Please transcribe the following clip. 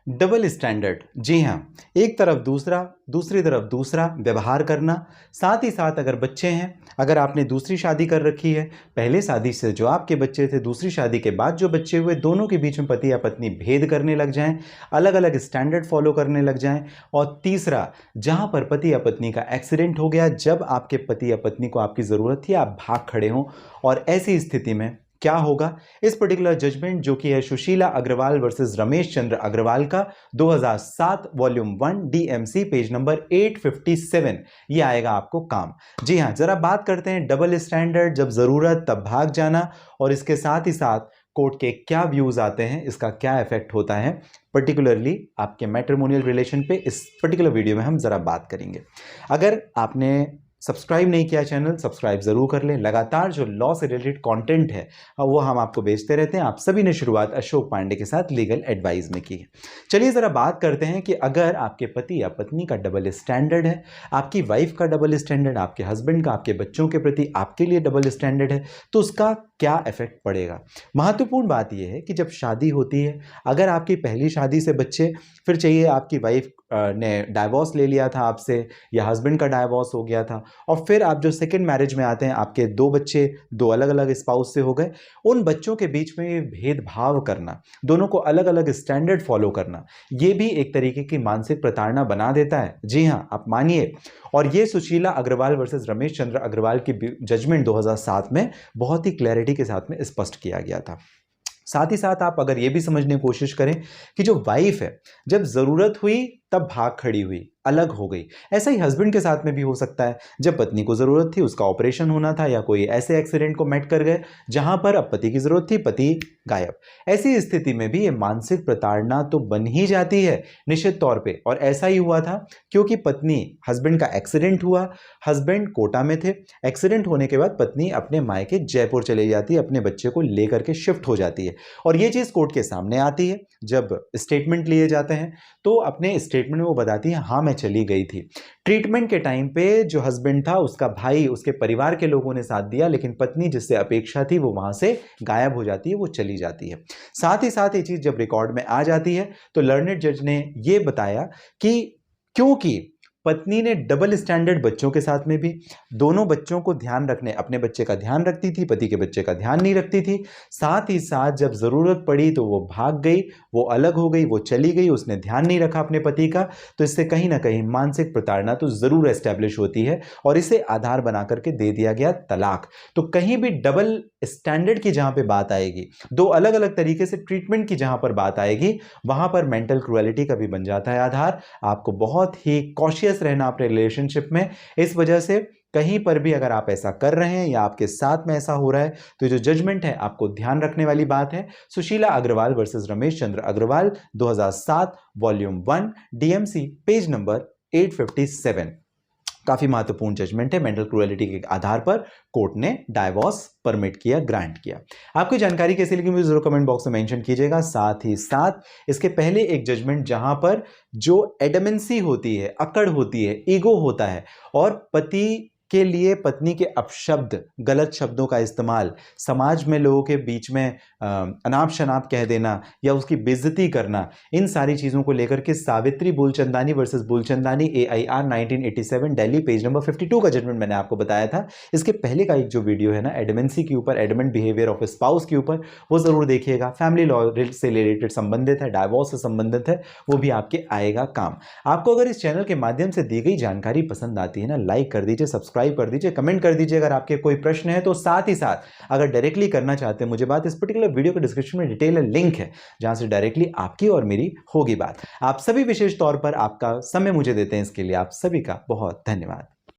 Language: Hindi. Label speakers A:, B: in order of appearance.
A: डबल स्टैंडर्ड, जी हाँ, एक तरफ दूसरा, दूसरी तरफ दूसरा व्यवहार करना। साथ ही साथ अगर बच्चे हैं, अगर आपने दूसरी शादी कर रखी है, पहले शादी से जो आपके बच्चे थे, दूसरी शादी के बाद जो बच्चे हुए, दोनों के बीच में पति या पत्नी भेद करने लग जाएं, अलग अलग स्टैंडर्ड फॉलो करने लग जाएं। और तीसरा, जहां पर पति या पत्नी का एक्सीडेंट हो गया, जब आपके पति या पत्नी को आपकी ज़रूरत थी, आप भाग खड़े हों, और ऐसी स्थिति में क्या होगा। इस पर्टिकुलर जजमेंट जो कि है सुशीला अग्रवाल वर्सेस रमेश चंद्र अग्रवाल का 2007 वॉल्यूम 1 डीएमसी पेज नंबर 857, ये आएगा आपको काम। जी हाँ, जरा बात करते हैं डबल स्टैंडर्ड, जब जरूरत तब भाग जाना, और इसके साथ ही साथ कोर्ट के क्या व्यूज आते हैं, इसका क्या इफेक्ट होता है पर्टिकुलरली आपके मैट्रिमोनियल रिलेशन पे, इस पर्टिकुलर वीडियो में हम जरा बात करेंगे। अगर आपने सब्सक्राइब नहीं किया चैनल, सब्सक्राइब जरूर कर लें। लगातार जो लॉ से रिलेटेड कंटेंट है वो हम आपको बेचते रहते हैं। आप सभी ने शुरुआत अशोक पांडे के साथ लीगल एडवाइस में की है। चलिए जरा बात करते हैं कि अगर आपके पति या पत्नी का डबल स्टैंडर्ड है, आपकी वाइफ का डबल स्टैंडर्ड, आपके हस्बैंड का आपके बच्चों के प्रति आपके लिए डबल स्टैंडर्ड है, तो उसका क्या इफेक्ट पड़ेगा। महत्वपूर्ण बात यह है कि जब शादी होती है, अगर आपकी पहली शादी से बच्चे, फिर चाहिए आपकी वाइफ ने डाइवोर्स ले लिया था आपसे, या हस्बैंड का डाइवोर्स हो गया था, और फिर आप जो सेकंड मैरिज में आते हैं, आपके दो बच्चे दो अलग अलग स्पाउस से हो गए, उन बच्चों के बीच में भेदभाव करना, दोनों को अलग अलग स्टैंडर्ड फॉलो करना, ये भी एक तरीके की मानसिक प्रताड़ना बना देता है। जी हाँ, आप मानिए। और ये सुशीला अग्रवाल वर्सेस रमेश चंद्र अग्रवाल की जजमेंट 2007 में बहुत ही क्लैरिटी के साथ में स्पष्ट किया गया था। साथ ही साथ आप अगर ये भी समझने की कोशिश करें कि जो वाइफ है, जब जरूरत हुई तब भाग खड़ी हुई, अलग हो गई। ऐसा ही हस्बैंड के साथ में भी हो सकता है, जब पत्नी को जरूरत थी, उसका ऑपरेशन होना था, या कोई ऐसे एक्सीडेंट को मेट कर गए जहां पर अब पति की जरूरत थी, पति गायब। ऐसी स्थिति में भी ये मानसिक प्रताड़ना तो बन ही जाती है निश्चित तौर पे। और ऐसा ही हुआ था क्योंकि पत्नी, हस्बैंड का एक्सीडेंट हुआ, हस्बैंड कोटा में थे, एक्सीडेंट होने के बाद पत्नी अपने मायके जयपुर चली जाती है, अपने बच्चे को लेकर के शिफ्ट हो जाती है, और ये चीज कोर्ट के सामने आती है। जब स्टेटमेंट लिए जाते हैं तो अपने स्टेटमेंट में वो बताती है, हाँ मैं चली गई थी। ट्रीटमेंट के टाइम पे जो हस्बैंड था, उसका भाई, उसके परिवार के लोगों ने साथ दिया, लेकिन पत्नी जिससे अपेक्षा थी वो वहां से गायब हो जाती है, वो चली जाती है। साथ ही साथ ये चीज जब रिकॉर्ड में आ जाती है तो लर्नेड जज ने ये बताया कि क्योंकि पत्नी ने डबल स्टैंडर्ड बच्चों के साथ में भी, दोनों बच्चों को ध्यान रखने, अपने बच्चे का ध्यान रखती थी, पति के बच्चे का ध्यान नहीं रखती थी। साथ ही साथ जब जरूरत पड़ी तो वो भाग गई, वो अलग हो गई, वो चली गई, उसने ध्यान नहीं रखा अपने पति का, तो इससे कहीं ना कहीं मानसिक प्रताड़ना तो जरूर एस्टेब्लिश होती है, और इसे आधार बना करके दे दिया गया तलाक। तो कहीं भी डबल स्टैंडर्ड की जहां पे बात आएगी, दो अलग अलग तरीके से ट्रीटमेंट की जहां पर बात आएगी, वहां पर मेंटल क्रुएलिटी का भी बन जाता है आधार। आपको बहुत ही कॉशियस रहना अपने रिलेशनशिप में। इस वजह से कहीं पर भी अगर आप ऐसा कर रहे हैं या आपके साथ में ऐसा हो रहा है, तो जो जजमेंट है आपको ध्यान रखने वाली बात है। Sushila Agrawal versus Ramesh Chandra Agrawal 2007 volume 1 DMC page number 857, काफी महत्वपूर्ण जजमेंट है। मेंटल क्रुएलिटी के आधार पर कोर्ट ने डाइवोर्स परमिट किया, ग्रांट किया। आपकी जानकारी कैसी लगी मुझे जरूर कमेंट बॉक्स में मेंशन कीजिएगा। साथ ही साथ इसके पहले एक जजमेंट जहां पर जो एडमेंसी होती है, अकड़ होती है, ईगो होता है, और पति के लिए पत्नी के अपशब्द, गलत शब्दों का इस्तेमाल, समाज में लोगों के बीच में अनाप शनाप कह देना या उसकी बेइज्जती करना, इन सारी चीज़ों को लेकर के Savitri Bulchandani versus Bulchandani AIR 1987 Delhi page number 52 का जजमेंट मैंने आपको बताया था। इसके पहले का एक जो वीडियो है ना, एडमेंसी के ऊपर, एडमेंट बिहेवियर ऑफ स्पाउस के ऊपर, वो जरूर देखिएगा। फैमिली लॉ से रिलेटेड संबंधित है, डाइवोर्स से संबंधित है, वो भी आपके आएगा काम। आपको अगर इस चैनल के माध्यम से दी गई जानकारी पसंद आती है ना, लाइक कर दीजिए, सब्सक्राइब कर दीजिए, कमेंट कर दीजिए अगर आपके कोई प्रश्न है तो। साथ ही साथ अगर डायरेक्टली करना चाहते हैं मुझे बात, इस पर्टिकुलर वीडियो के डिस्क्रिप्शन में डिटेल लिंक है जहां से डायरेक्टली आपकी और मेरी होगी बात। आप सभी विशेष तौर पर आपका समय मुझे देते हैं, इसके लिए आप सभी का बहुत धन्यवाद।